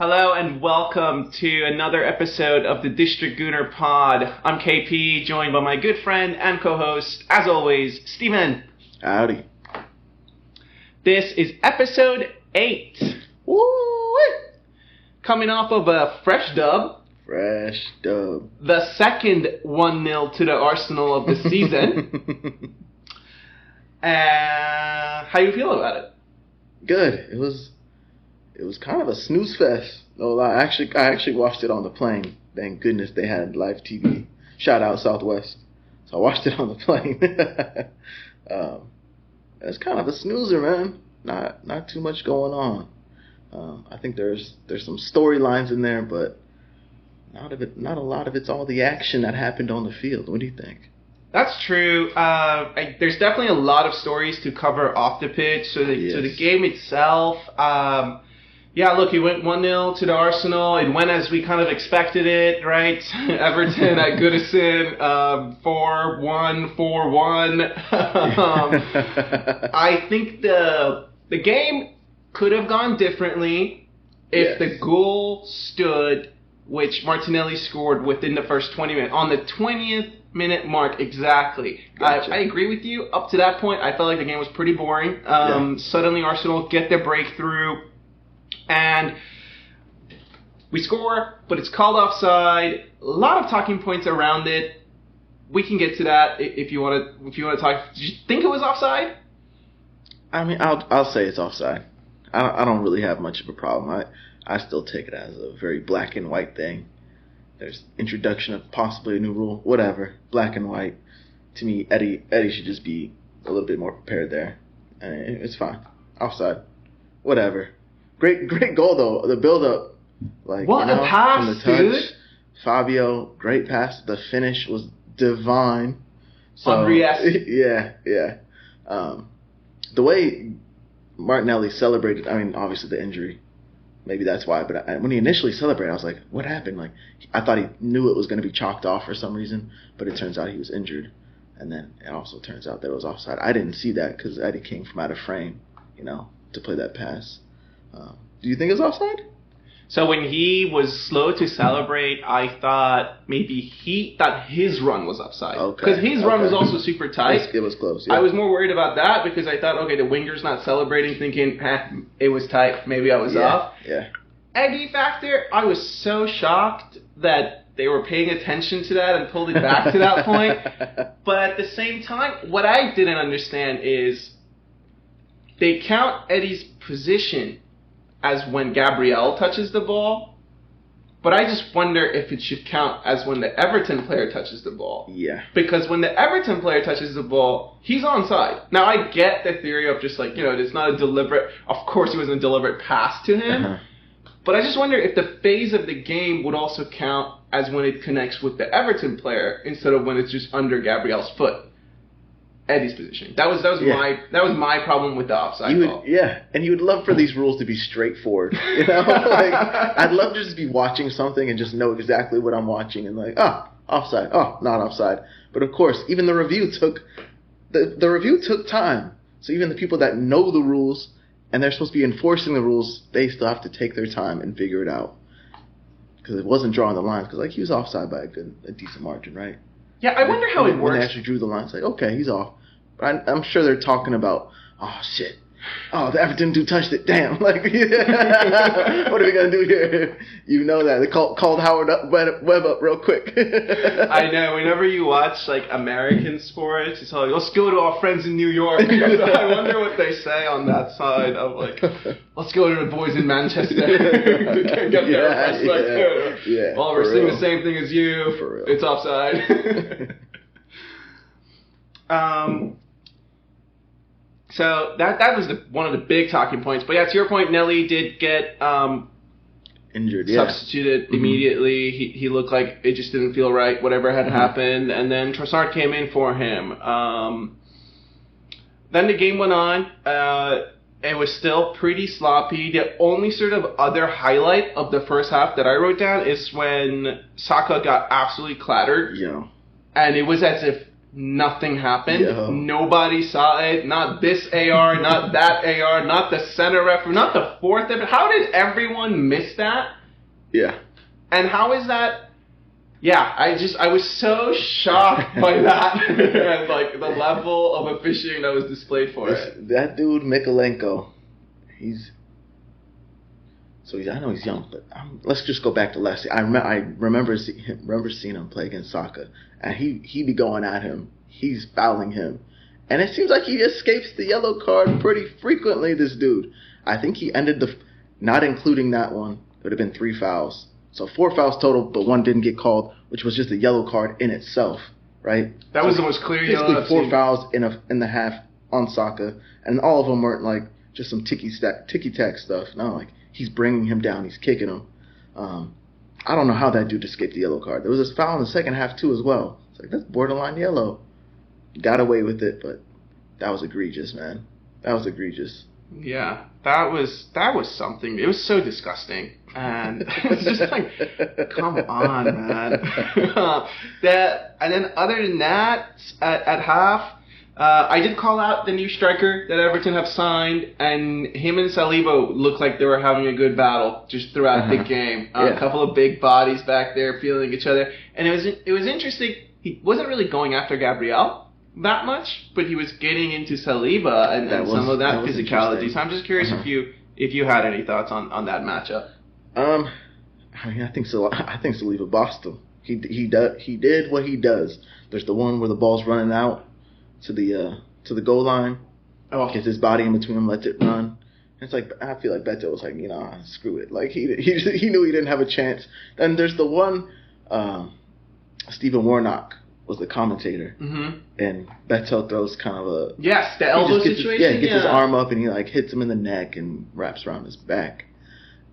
Hello and welcome to another episode of the District Gooner Pod. I'm KP, joined by my good friend and co-host, as always, Steven. Howdy. This is episode 8. Woo! Coming off of a fresh dub. The second 1-0 to the Arsenal of the season. How you feel about it? Good. It was kind of a snooze fest. No lie. I actually watched it on the plane. Thank goodness they had live TV. Shout out Southwest. So I watched it on the plane. It's kind of a snoozer, man. Not too much going on. I think there's some storylines in there, but not a lot of it's all the action that happened on the field. What do you think? That's true. There's definitely a lot of stories to cover off the pitch. So the game itself, look, it went 1-0 to the Arsenal. It went as we kind of expected it, right? Everton at Goodison, 4-1, 4-1. I think the game could have gone differently if the goal stood, which Martinelli scored within the first 20 minutes. On the 20th minute mark, exactly. Gotcha. I agree with you. Up to that point, I felt like the game was pretty boring. Suddenly, Arsenal get their breakthrough, and we score, but it's called offside. A lot of talking points around it. We can get to that if you want to talk. Did you think it was offside? I mean, I'll say it's offside. I don't really have much of a problem. I still take it as a very black and white thing. There's introduction of possibly a new rule, whatever, black and white. To me, Eddie should just be a little bit more prepared there. It's fine. Offside. Whatever. Great goal, though. The build-up. What a pass, from the touch, dude. Fabio, great pass. The finish was divine. So, yeah. The way Martinelli celebrated, I mean, obviously the injury. Maybe that's why, but when he initially celebrated, I was like, what happened? Like, I thought he knew it was going to be chalked off for some reason, but it turns out he was injured. And then it also turns out that it was offside. I didn't see that because Eddie came from out of frame, to play that pass. Do you think it's offside? So when he was slow to celebrate, I thought maybe he thought his run was offside. Because his run was also super tight. It was close, yeah. I was more worried about that because I thought, okay, the winger's not celebrating, thinking, it was tight, maybe I was off. Yeah. Eddie factor, I was so shocked that they were paying attention to that and pulled it back to that point. But at the same time, what I didn't understand is they count Eddie's position as when Gabriel touches the ball, but I just wonder if it should count as when the Everton player touches the ball. Yeah. Because when the Everton player touches the ball, he's onside. Now, I get the theory of just like, it's not a deliberate, of course it wasn't a deliberate pass to him, but I just wonder if the phase of the game would also count as when it connects with the Everton player instead of when it's just under Gabriel's foot. Eddie's position. That was my problem with the offside call. Yeah, and you would love for these rules to be straightforward. Like, I'd love to just be watching something and just know exactly what I'm watching and like, offside, not offside. But of course, even the review took time. So even the people that know the rules and they're supposed to be enforcing the rules, they still have to take their time and figure it out because it wasn't drawing the lines. Because he was offside by a decent margin, right? Yeah, I wonder how it works. When they actually drew the line, it's like, okay, he's off. But I'm sure they're talking about, oh, shit. Oh, the Everton dude touched it. Damn. Like, what are we going to do here? You know that. They called Howard Webb up real quick. I know. Whenever you watch, like, American sports, it's all like, let's go to our friends in New York. I wonder what they say on that side of, like, let's go to the boys in Manchester. Get there. Well, we're seeing the same thing as you. For real. It's offside. So that was one of the big talking points. But yeah, to your point, Nelly did get injured, substituted immediately. He looked like it just didn't feel right, whatever had happened. And then Trossard came in for him. Then the game went on. It was still pretty sloppy. The only sort of other highlight of the first half that I wrote down is when Saka got absolutely clattered. Yeah. And it was as if Nothing happened. Yo. Nobody saw it. Not this AR, not that AR, not the center referee, not the fourth. How did everyone miss that? Yeah. And how is that? Yeah, I was so shocked by that and like the level of officiating that was displayed for it. That dude Mikolenko, I know he's young, but let's just go back to last year. I remember seeing him play against Saka, and he be going at him. He's fouling him, and it seems like he escapes the yellow card pretty frequently. This dude, I think he ended not including that one, it would have been 3 fouls. So 4 fouls total, but 1 didn't get called, which was just a yellow card in itself, right? That was the most clear yellow I've seen. 4 fouls in the half on Saka, and all of them weren't like just some ticky-tack stuff. No, like he's bringing him down, he's kicking him. I don't know how that dude escaped the yellow card. There was a foul in the second half too as well. It's like, that's borderline yellow. Got away with it, but that was egregious, man. That was egregious. Yeah, that was something. It was so disgusting, and it's just like, come on, man. And then other than that, at half, I did call out the new striker that Everton have signed, and him and Saliba looked like they were having a good battle just throughout the game. A couple of big bodies back there feeling each other, and it was interesting. He wasn't really going after Gabriel that much, but he was getting into Saliba and some of that physicality. So I'm just curious if you had any thoughts on that matchup. I mean, I think Saliba bossed him. He did what he does. There's the one where the ball's running out to the goal line. Gets his body in between him, lets it run. It's like, I feel like Beto was like, screw it. Like he knew he didn't have a chance. Then there's the one, Stephen Warnock was the commentator, and Beto throws kind of the elbow situation. He gets his arm up and he like hits him in the neck and wraps around his back,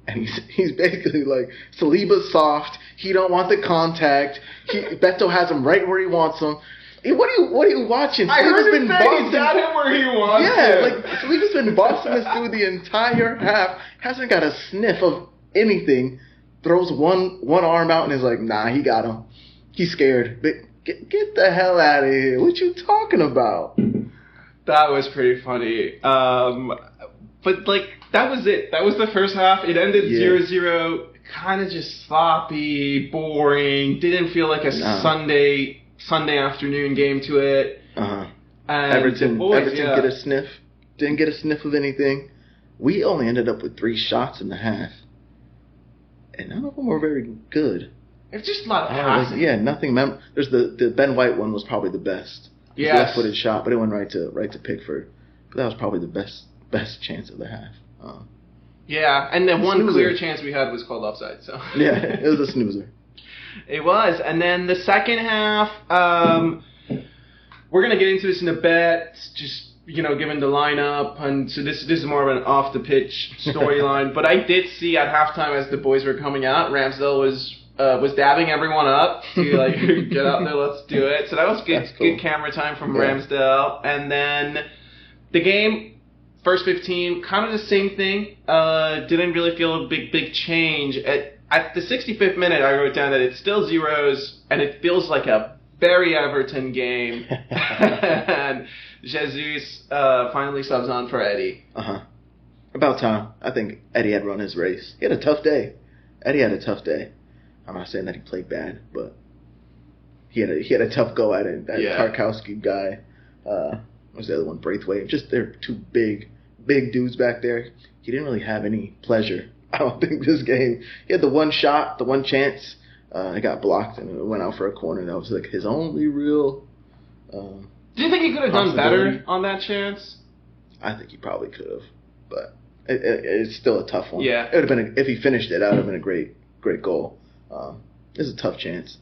and he's basically like, Saliba's soft. He don't want the contact. Beto has him right where he wants him. Hey, what are you watching? I heard him say he's got him where he wants him. Yeah, like Saliba's been bossing this dude the entire half. Hasn't got a sniff of anything. Throws one arm out and is like, nah, he got him. He's scared. But get the hell out of here. What you talking about? That was pretty funny. But like, that was it. That was the first half. It ended 0-0. Kind of just sloppy, boring. Didn't feel like a Sunday afternoon game to it. And Everton get a sniff. Didn't get a sniff of anything. We only ended up with 3 shots in the half, and none of them were very good. It's just a lot of passing. Nothing. There's the Ben White one was probably the best. Yeah, left-footed shot, but it went right to Pickford. But that was probably the best chance of the half. And the one clear chance we had was called offside. So it was a snoozer. It was. And then the second half, we're gonna get into this in a bit. Just given the lineup, and so this is more of an off the pitch storyline. But I did see at halftime as the boys were coming out, Ramsdale was dabbing everyone up to like get out there, let's do it. So that was good. Cool. Good camera time from Ramsdale. And then the game, first 15, kind of the same thing. Didn't really feel a big change. At the 65th minute, I wrote down that it's still zeros, and it feels like a very Everton game. And Jesus finally subs on for Eddie. About time. I think Eddie had run his race. He had a tough day. Eddie had a tough day. I'm not saying that he played bad, but he had a tough go at it. That Tarkowski guy, what was the other one? Braithwaite. Just they're 2 big dudes back there. He didn't really have any pleasure. I don't think this game. He had the one shot, the one chance. It got blocked and it went out for a corner. That was like his only real. Do you think he could have done better on that chance? I think he probably could have, but it's still a tough one. Yeah, it would have been if he finished it. That would have been a great goal. It's a tough chance,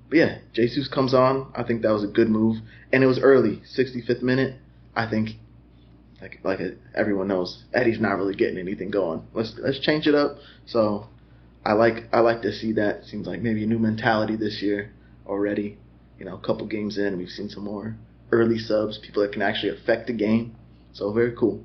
but yeah, Jesus comes on. I think that was a good move, and it was early, 65th minute. I think, like everyone knows, Eddie's not really getting anything going. Let's change it up. So I like to see that. Seems like maybe a new mentality this year already. A couple games in, we've seen some more early subs, people that can actually affect the game. So very cool.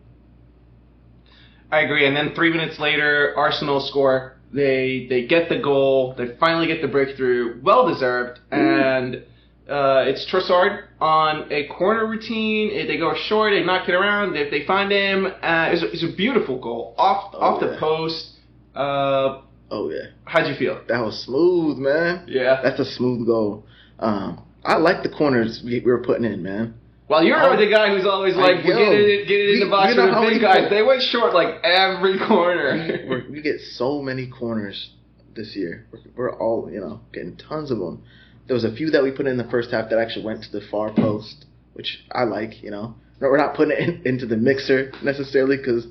I agree. And then 3 minutes later, Arsenal score. They get the goal. They finally get the breakthrough. Well deserved. And It's Trossard on a corner routine. They go short, they knock it around. They find him. It's a beautiful goal off the post. Oh yeah. How'd you feel? That was smooth, man. Yeah. That's a smooth goal. I like the corners we were putting in, man. Well, you're the guy who's always like, get it in the box for the big guys. They went short like every corner. We get so many corners this year. We're all, getting tons of them. There was a few that we put in the first half that actually went to the far post, which I like, We're not putting it into the mixer necessarily because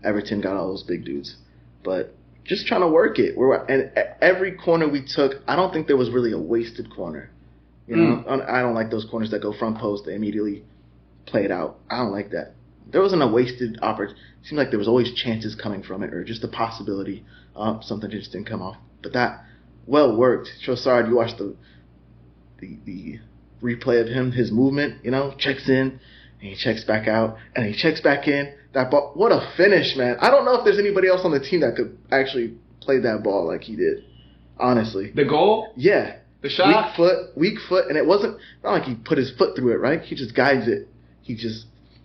Everton got all those big dudes. But just trying to work it. And every corner we took, I don't think there was really a wasted corner. I don't like those corners that go front post. They immediately play it out. I don't like that. There wasn't a wasted opportunity. It seemed like there was always chances coming from it or just a possibility. Something just didn't come off. But that well worked. Trossard, you watched the replay of him, his movement, checks in, and he checks back out, and he checks back in. That ball, what a finish, man. I don't know if there's anybody else on the team that could actually play that ball like he did, honestly. The goal? Yeah. The shot? Weak foot, and it wasn't not like he put his foot through it, right? He just guides it.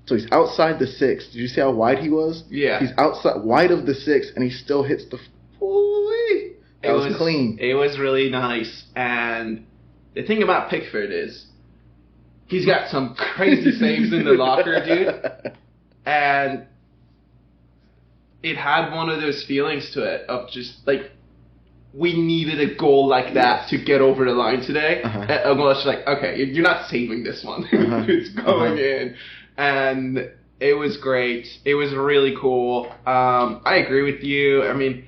So he's outside the 6. Did you see how wide he was? Yeah. He's outside, wide of the 6, and he still hits the... Ooh-wee. That was clean. It was really nice, and the thing about Pickford is he's got some crazy saves in the locker, dude. And it had one of those feelings to it of just like we needed a goal like that to get over the line today. And well, it's like, okay, you're not saving this one. It's going in. And it was great. It was really cool. I agree with you. I mean,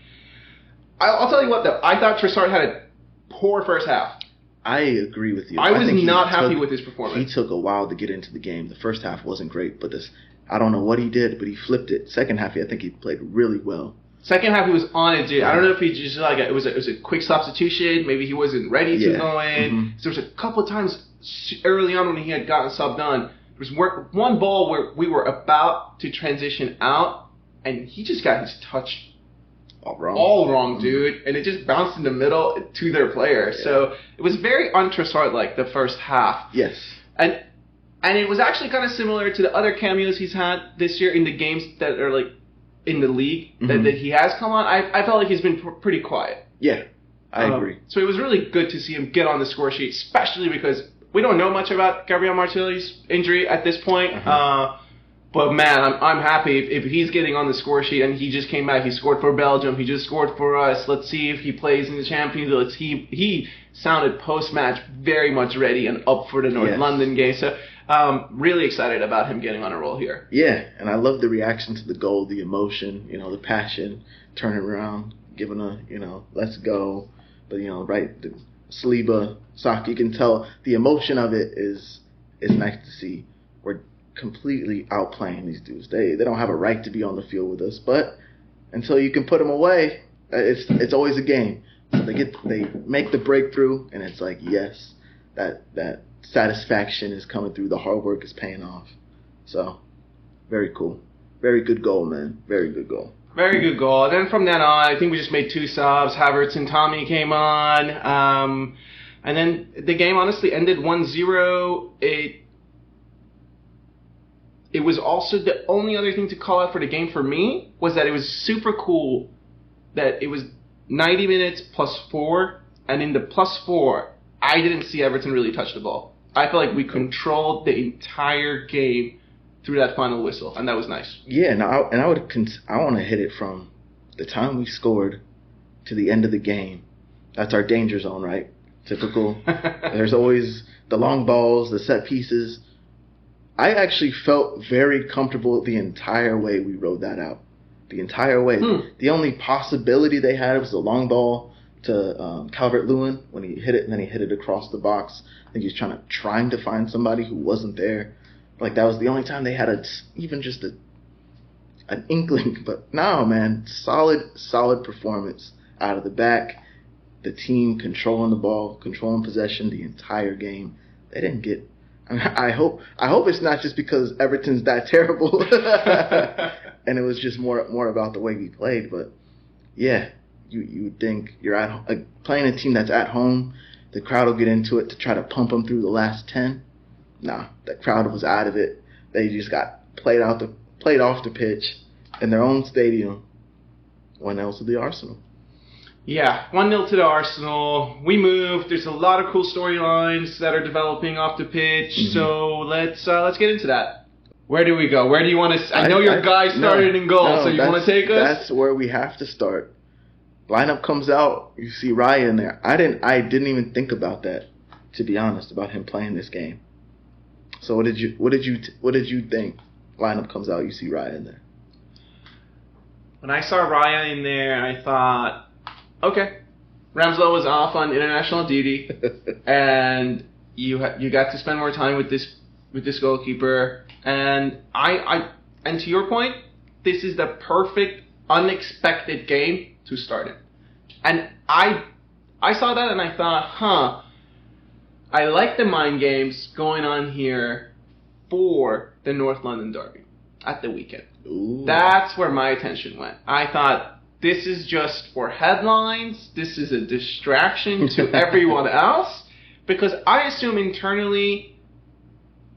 I'll tell you what, though. I thought Trossard had a poor first half. I agree with you. I was not happy with his performance. He took a while to get into the game. The first half wasn't great, but I don't know what he did, but he flipped it. Second half, I think he played really well. Second half, he was on it, dude. I don't know if he just it was a quick substitution. Maybe he wasn't ready to go in. So there was a couple of times early on when he had gotten subbed on. There was one ball where we were about to transition out, and he just got his touch all wrong, dude. And it just bounced in the middle to their player. Yeah. So it was very un-Trossard-like the first half. Yes. And it was actually kind of similar to the other cameos he's had this year in the games that are like in the league that he has come on. I felt like he's been pretty quiet. Yeah, I agree. So it was really good to see him get on the score sheet, especially because we don't know much about Gabriel Martinelli's injury at this point. But man, I'm happy if he's getting on the score sheet, and he just came back. He scored for Belgium. He just scored for us. Let's see if he plays in the Champions League. He sounded post-match very much ready and up for the North London game. So really excited about him getting on a roll here. Yeah, and I love the reaction to the goal, the emotion, the passion, turning around, giving a, let's go. But, right, the Saliba, Saka, you can tell the emotion of it is nice to see. We're completely outplaying these dudes. They don't have a right to be on the field with us, but until you can put them away, it's always a game. So they make the breakthrough, and it's like, yes, that satisfaction is coming through. The hard work is paying off. So very cool. Very good goal, man. Very good goal. Very good goal. Then from then on, I think we just made 2 subs. Havertz and Tommy came on. And then the game honestly ended 1-0. It was also the only other thing to call out for the game for me was that it was super cool that it was 90 minutes plus 4. And in the plus 4, I didn't see Everton really touch the ball. I felt like we controlled the entire game through that final whistle, and that was nice. Yeah, I want to hit it from the time we scored to the end of the game. That's our danger zone, right? Typical. There's always the long balls, the set pieces. I actually felt very comfortable the entire way we rode that out. The entire way. The only possibility they had was the long ball to Calvert-Lewin when he hit it, and then he hit it across the box. I think he was trying to find somebody who wasn't there. Like, that was the only time they had even just an inkling. But no, man, solid performance out of the back. The team controlling the ball, controlling possession the entire game. They didn't get... I hope it's not just because Everton's that terrible, and it was just more about the way we played. But yeah, you would think you're playing a team that's at home, the crowd will get into it to try to pump them through the last 10. Nah, the crowd was out of it. They just got played off the pitch in their own stadium. 1-0 to the Arsenal. Yeah, 1-0 to the Arsenal. We moved. There's a lot of cool storylines that are developing off the pitch. Mm-hmm. So let's get into that. Where do we go? Where do you want to? I know your guy started in goal, so you want to take us? That's where we have to start. Lineup comes out. You see Raya in there. I didn't even think about that, to be honest, about him playing this game. So what did you think? Lineup comes out. You see Raya in there. When I saw Raya in there, I thought, okay, Ramsdale was off on international duty, and you got to spend more time with this goalkeeper. And and to your point, this is the perfect unexpected game to start it. And I saw that and I thought, I like the mind games going on here for the North London derby at the weekend. Ooh. That's where my attention went. I thought, this is just for headlines. This is a distraction to everyone else. Because I assume internally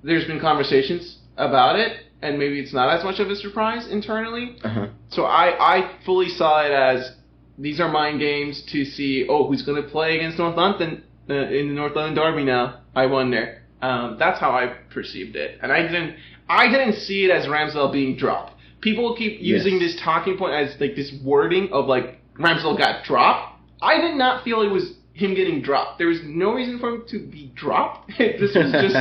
there's been conversations about it, and maybe it's not as much of a surprise internally. Uh-huh. So I fully saw it as, these are mind games to see, who's going to play against North London in the North London derby now. I wonder. That's how I perceived it. And I didn't see it as Ramsdale being dropped. People keep using this talking point as like this wording of like Ramsdale got dropped. I did not feel it was him getting dropped. There was no reason for him to be dropped. This was just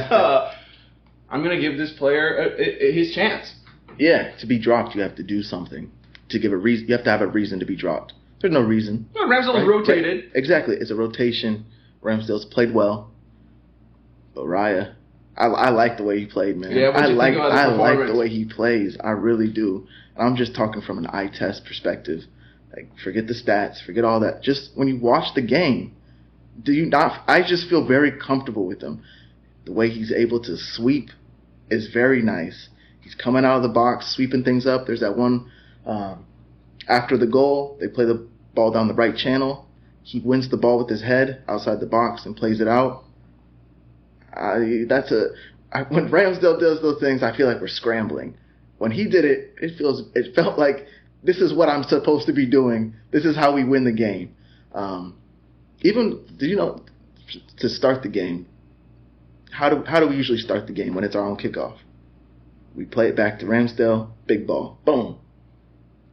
I'm gonna give this player his chance. Yeah, to be dropped, you have to do something to give a reason. You have to have a reason to be dropped. There's no reason. No, Ramsdale's rotated. Right. Exactly, it's a rotation. Ramsdale's played well, but Raya. I like the way he played, man. Yeah, I like the way he plays. I really do. And I'm just talking from an eye test perspective. Like, forget the stats, forget all that. Just when you watch the game, do you not? I just feel very comfortable with him. The way he's able to sweep is very nice. He's coming out of the box, sweeping things up. There's that one after the goal. They play the ball down the right channel. He wins the ball with his head outside the box and plays it out. When Ramsdale does those things, I feel like we're scrambling. When he did it, it felt like this is what I'm supposed to be doing. This is how we win the game. To start the game, how do we usually start the game when it's our own kickoff? We play it back to Ramsdale, big ball, boom.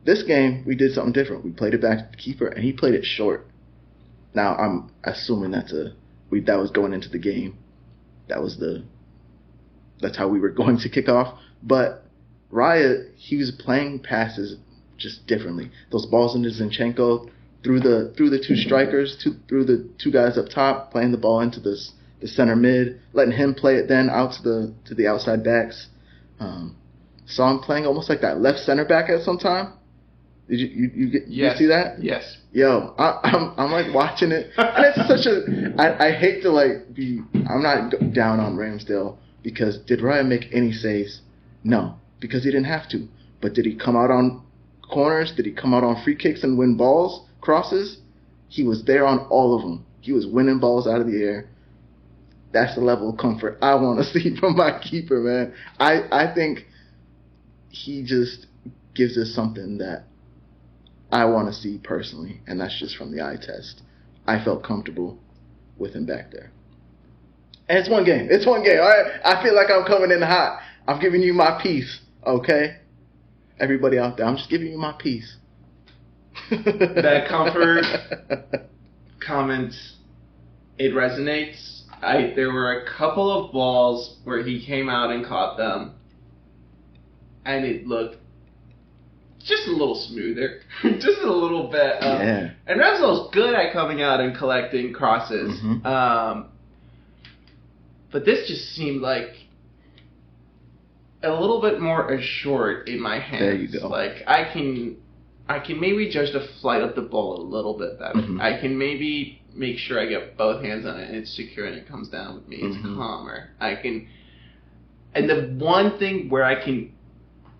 This game, we did something different. We played it back to the keeper, and he played it short. Now, I'm assuming that was going into the game. That's how we were going to kick off. But Raya, he was playing passes just differently. Those balls into Zinchenko, through the two strikers, through the two guys up top, playing the ball into the center mid, letting him play it then out to the outside backs. Saw him playing almost like that left center back at some time. Did you see that? Yes. Yo, I'm like watching it, and it's I hate to I'm not down on Ramsdale, because did Raya make any saves? No, because he didn't have to. But did he come out on corners? Did he come out on free kicks and win balls, crosses? He was there on all of them. He was winning balls out of the air. That's the level of comfort I want to see from my keeper, man. I think he just gives us something that I want to see personally, and that's just from the eye test. I felt comfortable with him back there. And it's one game. All right? I feel like I'm coming in hot. I'm giving you my piece, okay? Everybody out there, I'm just giving you my piece. That comfort comment, it resonates. There were a couple of balls where he came out and caught them, and it looked just a little smoother, just a little bit. Yeah. And Ramsdale's good at coming out and collecting crosses. Mm-hmm. But this just seemed like a little bit more assured in my hands. There you go. Like, I can maybe judge the flight of the ball a little bit better. Mm-hmm. I can maybe make sure I get both hands on it and it's secure and it comes down with me. It's mm-hmm. calmer. And the one thing where I can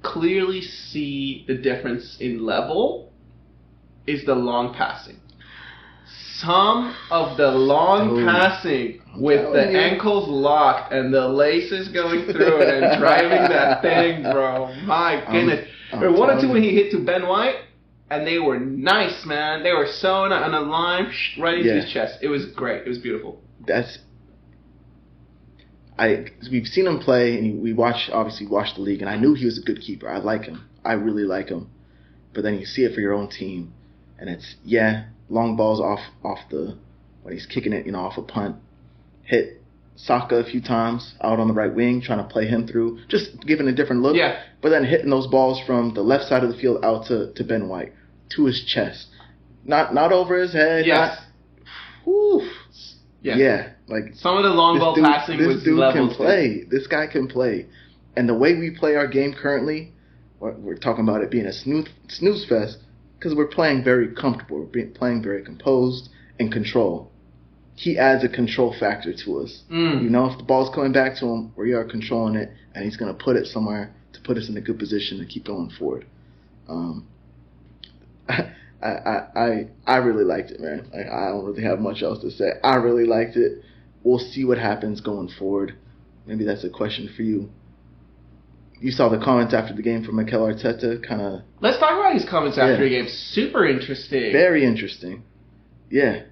clearly see the difference in level is the long passing. some of the long passing with the ankles locked and the laces going through it and driving that thing, bro. My goodness. There were 1 or 2 when he hit to Ben White, and they were nice, man. They were so on a line right into his chest. It was great. It was beautiful. We've seen him play, and we obviously watched the league, and I knew he was a good keeper. I like him. I really like him. But then you see it for your own team, and it's long balls off when he's kicking it, off a punt, hit Saka a few times out on the right wing, trying to play him through, just giving a different look. Yeah. But then hitting those balls from the left side of the field out to Ben White, to his chest, not over his head. Yes. Yeah. Like some of the long ball passing was levels. This guy can play, and the way we play our game currently, we're talking about it being a snooze fest because we're playing very comfortable. We're playing very composed and control. He adds a control factor to us. If the ball's coming back to him, we are controlling it, and he's going to put it somewhere to put us in a good position to keep going forward. I really liked it, man. I don't really have much else to say. I really liked it. We'll see what happens going forward. Maybe that's a question for you. You saw the comments after the game from Mikel Arteta, kind of. Let's talk about his comments after the game. Super interesting. Very interesting. Yeah.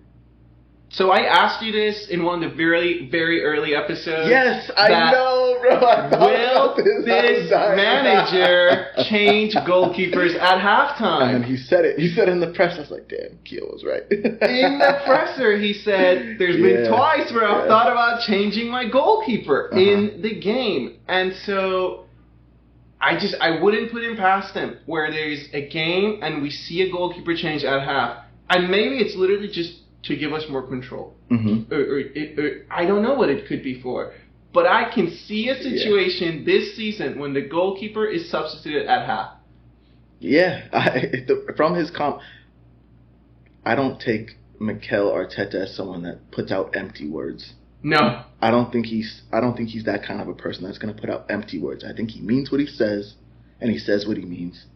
So I asked you this in one of the very, very early episodes. Yes, I know, bro. Will this manager change goalkeepers at halftime? And then he said it. He said it in the press. I was like, damn, Keel was right. In the presser, he said, there's been twice where I've thought about changing my goalkeeper in the game. And so I wouldn't put him past him where there's a game and we see a goalkeeper change at half. And maybe it's literally just to give us more control. Or I don't know what it could be for. But I can see a situation this season when the goalkeeper is substituted at half. Yeah. From his I don't take Mikel Arteta as someone that puts out empty words. No. I don't think he's that kind of a person that's going to put out empty words. I think he means what he says, and he says what he means.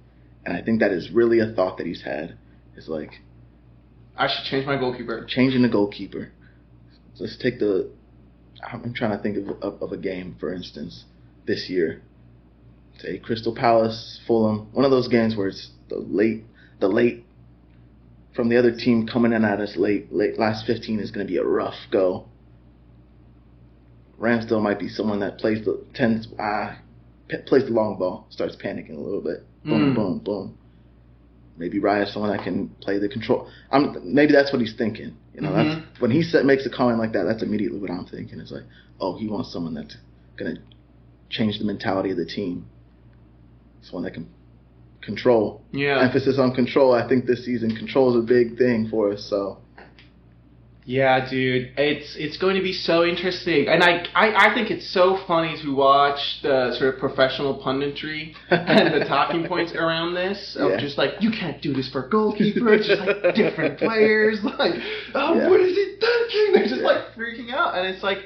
And I think that is really a thought that he's had. It's like, I should change my goalkeeper. Changing the goalkeeper. So let's take I'm trying to think of a game, for instance, this year. Say Crystal Palace, Fulham. One of those games where it's the late from the other team coming in at us late last 15 is going to be a rough go. Ramsdale might be someone that plays the long ball, starts panicking a little bit. Boom, boom, boom. Maybe Raya is someone that can play the control. Maybe that's what he's thinking. That's, when he makes a comment like that, that's immediately what I'm thinking. It's like, oh, he wants someone that's going to change the mentality of the team. Someone that can control. Yeah. Emphasis on control. I think this season control is a big thing for us. So. Yeah, dude, it's going to be so interesting, and I think it's so funny to watch the sort of professional punditry and the talking points around this of just like, you can't do this for a goalkeeper. It's just like different players, like, what is he thinking? They're just like freaking out, and it's like,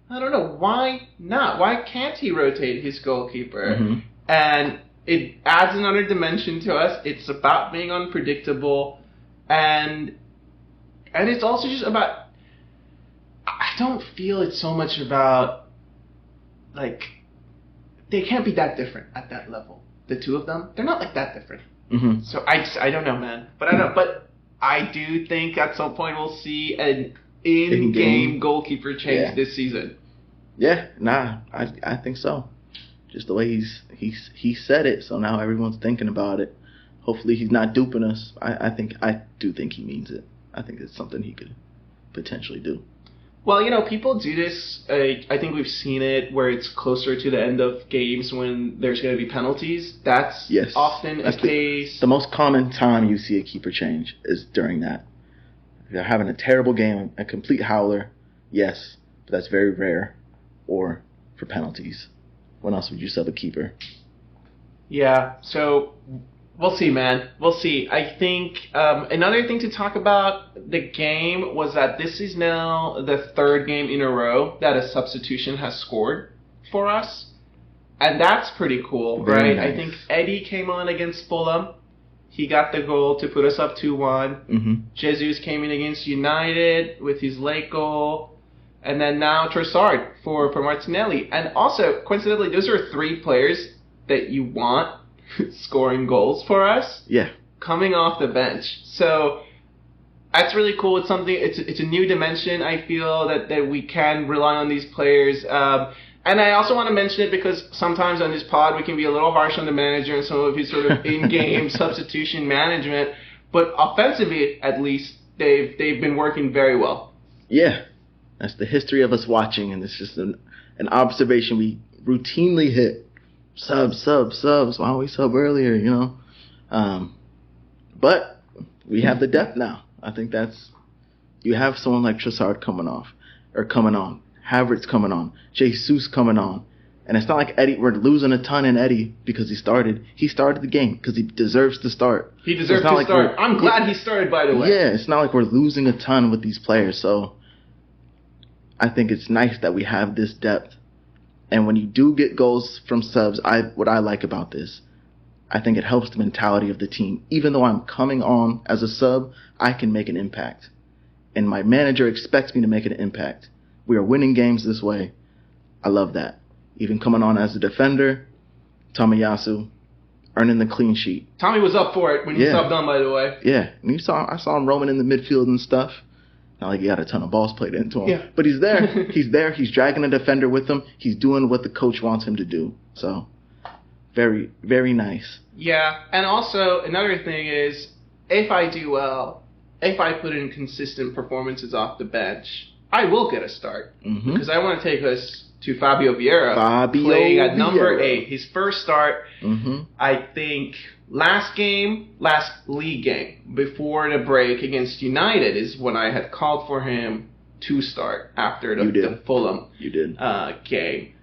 I don't know, why not? Why can't he rotate his goalkeeper? And it adds another dimension to us. It's about being unpredictable, and it's also just about, I don't feel it's so much about, like, they can't be that different at that level. The two of them, they're not like that different. So I don't know, man. But I do think at some point we'll see an in-game goalkeeper change this season. Yeah, I think so. Just the way he said it, so now everyone's thinking about it. Hopefully he's not duping us. I do think he means it. I think it's something he could potentially do. Well, people do this. I think we've seen it where it's closer to the end of games when there's going to be penalties. That's often a case. The most common time you see a keeper change is during that. If you're having a terrible game, a complete howler, yes, but that's very rare. Or for penalties. When else would you sub a keeper? Yeah, so we'll see, man. We'll see. I think another thing to talk about the game was that this is now the third game in a row that a substitution has scored for us. And that's pretty cool, right? Nice. I think Eddie came on against Fulham. He got the goal to put us up 2-1. Mm-hmm. Jesus came in against United with his late goal. And then now Trossard for Martinelli. And also, coincidentally, those are 3 players that you want scoring goals for us. Yeah. Coming off the bench. So that's really cool. It's something. It's a new dimension. I feel that we can rely on these players. And I also want to mention it because sometimes on this pod we can be a little harsh on the manager and some of his sort of in-game substitution management. But offensively, at least, they've been working very well. Yeah, that's the history of us watching, and it's just an observation we routinely hit. Subs. Why don't we sub earlier? You know. But we have the depth now. I think you have someone like Trossard coming on, Havertz coming on, Jesus coming on, and it's not like Eddie. We're losing a ton in Eddie because he started. He started the game because he deserves to start. He deserves to start. I'm glad he started. By the way. Yeah, it's not like we're losing a ton with these players. So I think it's nice that we have this depth. And when you do get goals from subs, what I like about this, I think it helps the mentality of the team. Even though I'm coming on as a sub, I can make an impact. And my manager expects me to make an impact. We are winning games this way. I love that. Even coming on as a defender, Tomiyasu, earning the clean sheet. Tommy was up for it when he subbed on, by the way. Yeah, and I saw him roaming in the midfield and stuff. Not like he got a ton of balls played into him. Yeah. But he's there. He's there. He's dragging a defender with him. He's doing what the coach wants him to do. So, very, very nice. Yeah, and also another thing is, if I do well, if I put in consistent performances off the bench, I will get a start. Mm-hmm. Because I want to take us to Fabio Viera playing at number 8. His first start, I think, last league game before the break against United is when I had called for him to start after the Fulham game.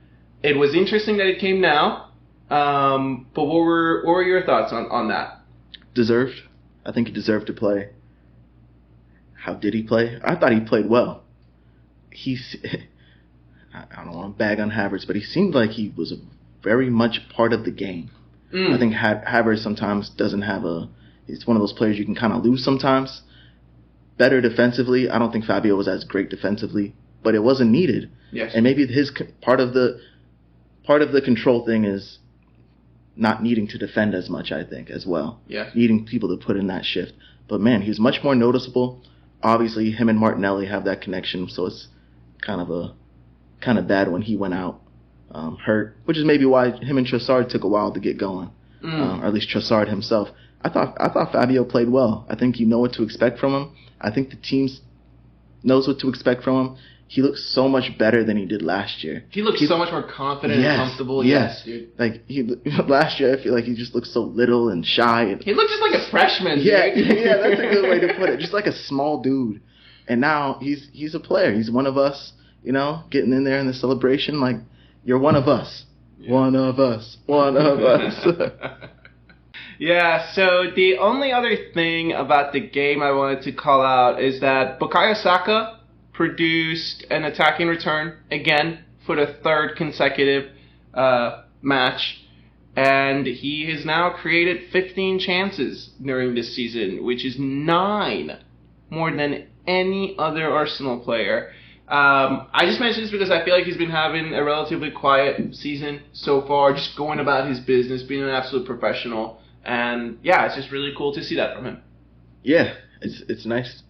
It was interesting that it came now, but what were your thoughts on that? Deserved. I think he deserved to play. How did he play? I thought he played well. I don't want to bag on Havertz, but he seemed like he was very much part of the game. I think Havertz sometimes doesn't have he's one of those players you can kind of lose sometimes. Better defensively. I don't think Fabio was as great defensively, but it wasn't needed. Yes. And maybe his part of the control thing is not needing to defend as much, I think, as well. Yeah. Needing people to put in that shift. But man, he was much more noticeable. Obviously, him and Martinelli have that connection, so it's kind of bad when he went out hurt, which is maybe why him and Trossard took a while to get going, or at least Trossard himself. I thought Fabio played well. I think you know what to expect from him. I think the team knows what to expect from him. He looks so much better than he did last year. He looks so much more confident and comfortable. Yes, dude. Like last year, I feel like he just looked so little and shy. And, he looked just like a freshman. Yeah, that's a good way to put it. Just like a small dude. And now he's a player. He's one of us. You know, getting in there in the celebration, like you're one of us. Yeah. One of us. Yeah, so the only other thing about the game I wanted to call out is that Bukayo Saka produced an attacking return again for the 3rd consecutive match, and he has now created 15 chances during this season, which is 9 more than any other Arsenal player. I just mentioned this because I feel like he's been having a relatively quiet season so far, just going about his business, being an absolute professional. And yeah, it's just really cool to see that from him. Yeah, it's nice.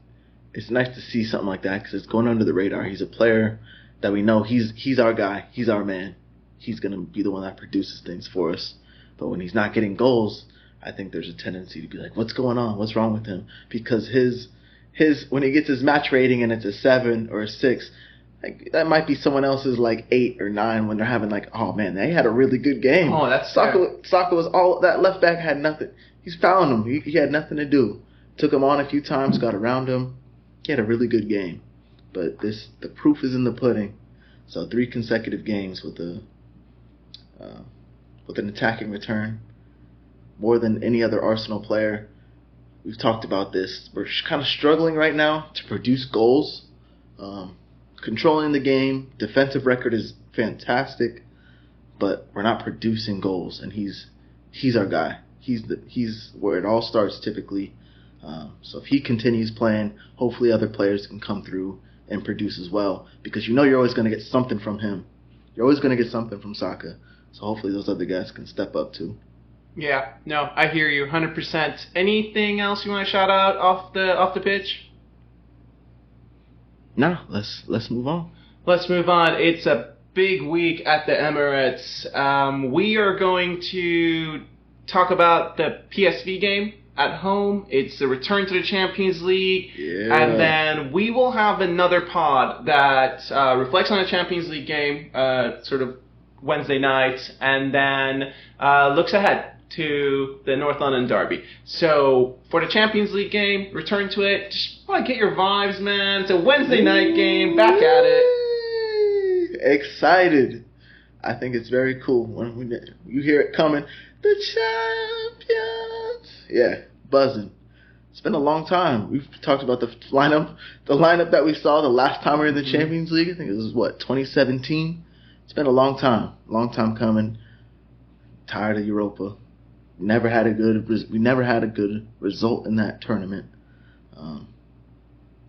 It's nice to see something like that because it's going under the radar. He's a player that we know he's our guy. He's our man. He's going to be the one that produces things for us. But when he's not getting goals, I think there's a tendency to be like, what's going on? What's wrong with him? Because his when he gets his match rating and it's a 7 or a 6, like that might be someone else's like 8 or 9 when they're having like, oh man, they had a really good game. Oh, that's Saka was all that left back had nothing. He's found him. He had nothing to do. Took him on a few times, got around him. He had a really good game. But the proof is in the pudding. So 3 consecutive games with an attacking return, more than any other Arsenal player. We've talked about this. We're kind of struggling right now to produce goals. Controlling the game, defensive record is fantastic, but we're not producing goals, and he's our guy. he's where it all starts typically. So if he continues playing, hopefully other players can come through and produce as well, because you're always going to get something from him. You're always going to get something from Saka. So hopefully those other guys can step up too. Yeah, no, I hear you 100%. Anything else you want to shout out off the pitch? No, let's move on. Let's move on. It's a big week at the Emirates. We are going to talk about the PSV game at home. It's the return to the Champions League. Yeah. And then we will have another pod that reflects on the Champions League game, sort of Wednesday night, and then looks ahead to the North London derby. So for the Champions League game, return to it. Just want to get your vibes, man. It's a Wednesday night game. Back at it. Excited. I think it's very cool when you hear it coming. The champions. Yeah, buzzing. It's been a long time. We've talked about the lineup that we saw the last time we were in the Champions League. I think it was 2017. It's been a long time coming. Tired of Europa. We never had a good result in that tournament.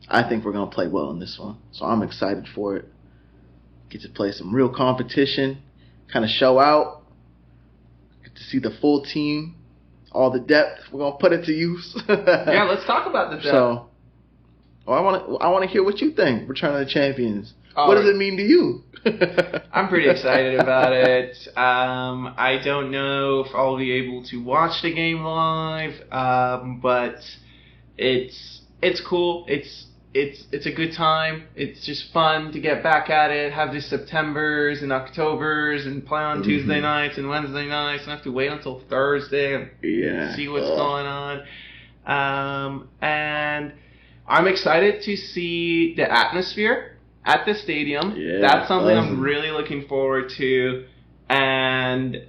I think we're gonna play well in this one, so I'm excited for it. Get to play some real competition, kind of show out. Get to see the full team, all the depth. We're gonna put it to use. Yeah, let's talk about the depth. So, I want to hear what you think. Return of the Champions. What does it mean to you? I'm pretty excited about it. I don't know if I'll be able to watch the game live, but it's cool. It's a good time. It's just fun to get back at it. Have these Septembers and Octobers and play on Tuesday nights and Wednesday nights, and have to wait until Thursday and see what's going on. And I'm excited to see the atmosphere at the stadium. Yeah, that's something I'm really looking forward to. And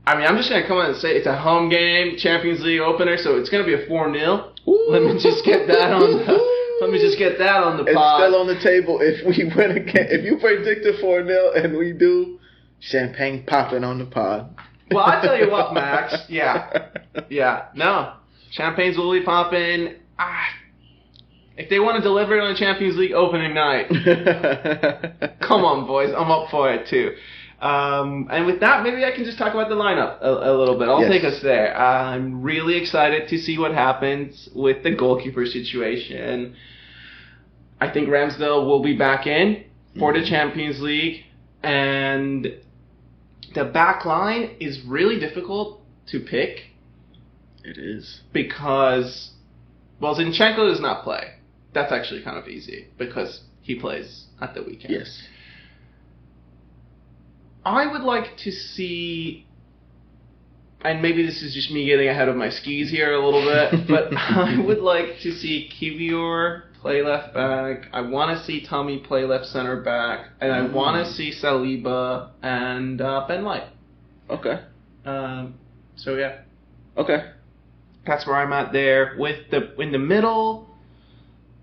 I mean, I'm just going to come on and say it's a home game, Champions League opener, so it's going to be a 4-0. Let me just get that on the pod. It's still on the table. If we win again, if you predict a 4-0 and we do, champagne popping on the pod. Well, I tell you what, Max. Yeah. No, champagnes will be popping. If they want to deliver it on the Champions League opening night, come on, boys. I'm up for it, too. And with that, maybe I can just talk about the lineup a little bit. I'll take us there. I'm really excited to see what happens with the goalkeeper situation. I think Ramsdale will be back in for the Champions League. And the back line is really difficult to pick. It is. Because, well, Zinchenko does not play. That's actually kind of easy because he plays at the weekend. Yes. I would like to see, and maybe this is just me getting ahead of my skis here a little bit, but I would like to see Kivior play left back. I want to see Tommy play left center back, and I want to see Saliba and Ben White. Okay. So yeah. Okay. That's where I'm at there. In the middle,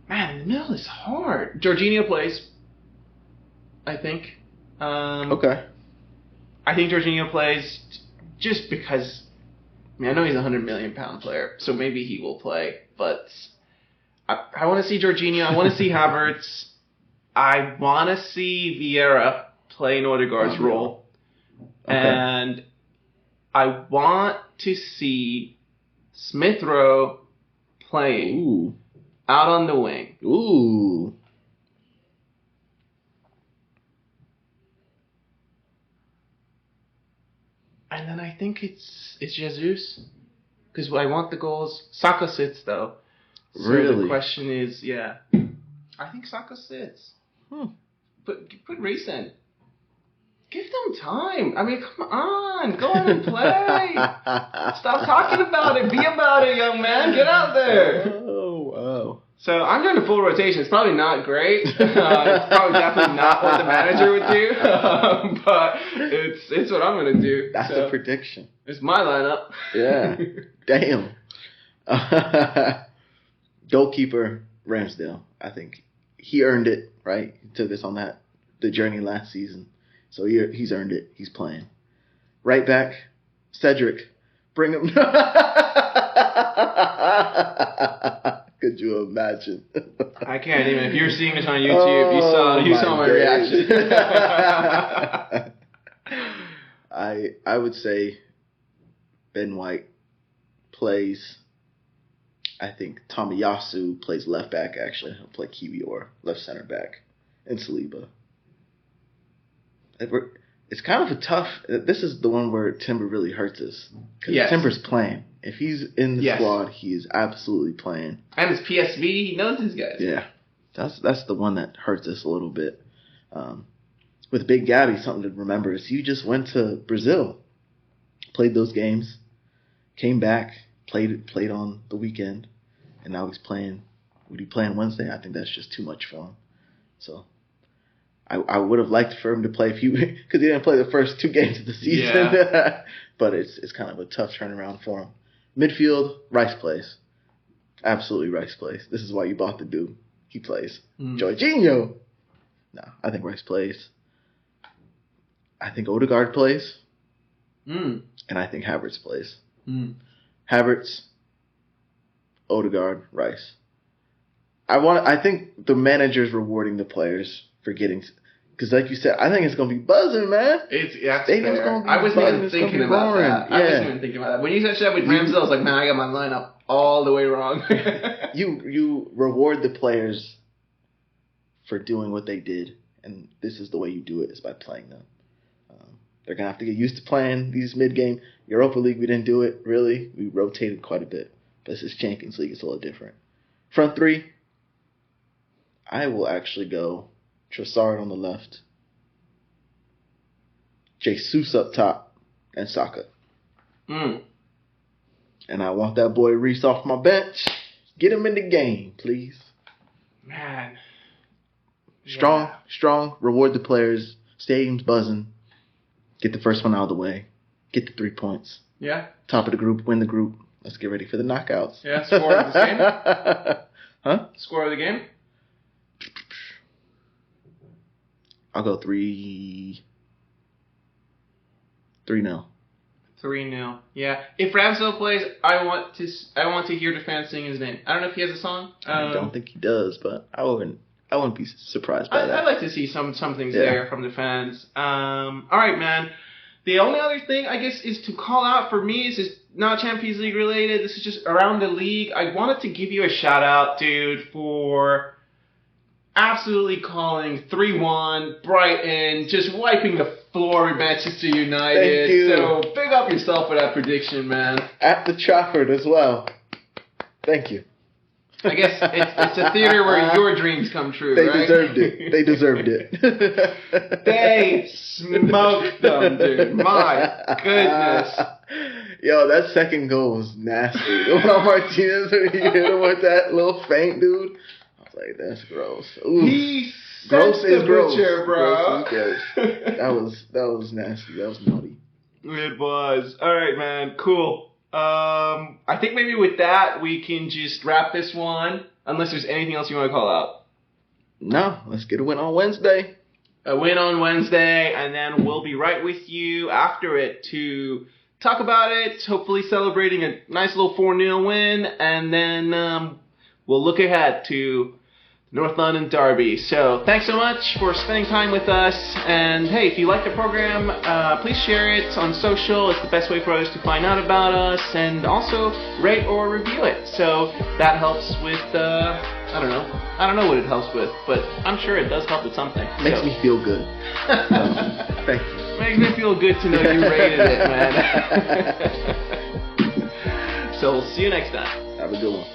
man, in the middle is hard. Jorginho plays, I think. Okay. I think Jorginho plays just because, I know he's a £100 million player, so maybe he will play. But I want to see Jorginho. I want to see Havertz. I want to see Viera play in Odegaard's role. Okay. And I want to see Smith Rowe playing out on the wing. Ooh. And then I think it's Jesus, because I want the goals. Saka sits though. So really? The question is, I think Saka sits. Put Reece in. Give them time. I mean, come on. Go on and play. Stop talking about it. Be about it, young man. Get out there. Oh, wow. So I'm doing a full rotation. It's probably not great. It's probably definitely not what the manager would do. But it's what I'm going to do. That's a prediction. It's my lineup. Yeah. Damn. Goalkeeper Ramsdale. I think he earned it, right? He took us on the journey last season. So he's earned it. He's playing. Right back, Cedric. Bring him. Could you imagine? I can't even. If you're seeing this on YouTube, you saw my reaction. I would say Ben White plays. I think Tomiyasu plays left back. Actually, he'll play Kiwior left center back, and Saliba. It's kind of a tough. This is the one where Timber really hurts us. Because Timber's playing. If he's in the squad, he is absolutely playing. And it's PSV. He knows these guys. Yeah. That's the one that hurts us a little bit. With Big Gabby, something to remember is you just went to Brazil, played those games, came back, played on the weekend, and now he's playing. Would he play on Wednesday? I think that's just too much for him. So I would have liked for him to play a few because he didn't play the first 2 games of the season. Yeah. But it's kind of a tough turnaround for him. Midfield, Rice plays. Absolutely Rice plays. This is why you bought the dude. He plays. Jorginho. No, I think Rice plays. I think Odegaard plays. And I think Havertz plays. Havertz, Odegaard, Rice. I think the manager's rewarding the players for getting, because like you said, I think it's gonna be buzzing, man. I wasn't even thinking about that. I wasn't even thinking about that. When you said that with Ramsdale, I was like, man, I got my lineup all the way wrong. You reward the players for doing what they did, and this is the way you do it, is by playing them. They're gonna have to get used to playing these mid-game. Europa League, we didn't do it really. We rotated quite a bit, but this is Champions League. It's a little different. Front 3. I will actually go Trossard on the left, Jesus up top, and Saka. And I want that boy Reece off my bench. Get him in the game, please. Man. Strong. Reward the players. Stadium's buzzing. Get the first one out of the way. Get the 3 points. Yeah. Top of the group. Win the group. Let's get ready for the knockouts. Yeah. Score of the game. Huh? Score of the game. I'll go 3-0. 3-0. Yeah. If Ramsdale plays, I want to hear the fans sing his name. I don't know if he has a song. I don't think he does, but I wouldn't be surprised by that. I'd like to see some things there from the fans. All right, man. The only other thing I guess is to call out for me is not Champions League related. This is just around the league. I wanted to give you a shout out, dude, for absolutely calling 3-1 Brighton, just wiping the floor with Manchester United. Thank you. So big up yourself for that prediction, man. At the Trafford as well. Thank you. I guess it's a theater where your dreams come true, They right? deserved it. They smoked them, dude. My goodness. Yo, that second goal was nasty. When Martinez hit him with that little feint, dude. I was like, that's gross. Ooh. He gross is gross, bro. Gross. That was nasty. That was naughty. It was. All right, man. Cool. I think maybe with that we can just wrap this one. Unless there's anything else you want to call out. No, let's get a win on Wednesday. A win on Wednesday, and then we'll be right with you after it to talk about it. Hopefully celebrating a nice little 4-0 win, and then we'll look ahead to North London Derby. So thanks so much for spending time with us. And hey, if you like the program, please share it on social. It's the best way for others to find out about us. And also rate or review it. So that helps with, I don't know what it helps with, but I'm sure it does help with something. Makes me feel good. Thank you. Makes me feel good to know you rated it, man. So we'll see you next time. Have a good one.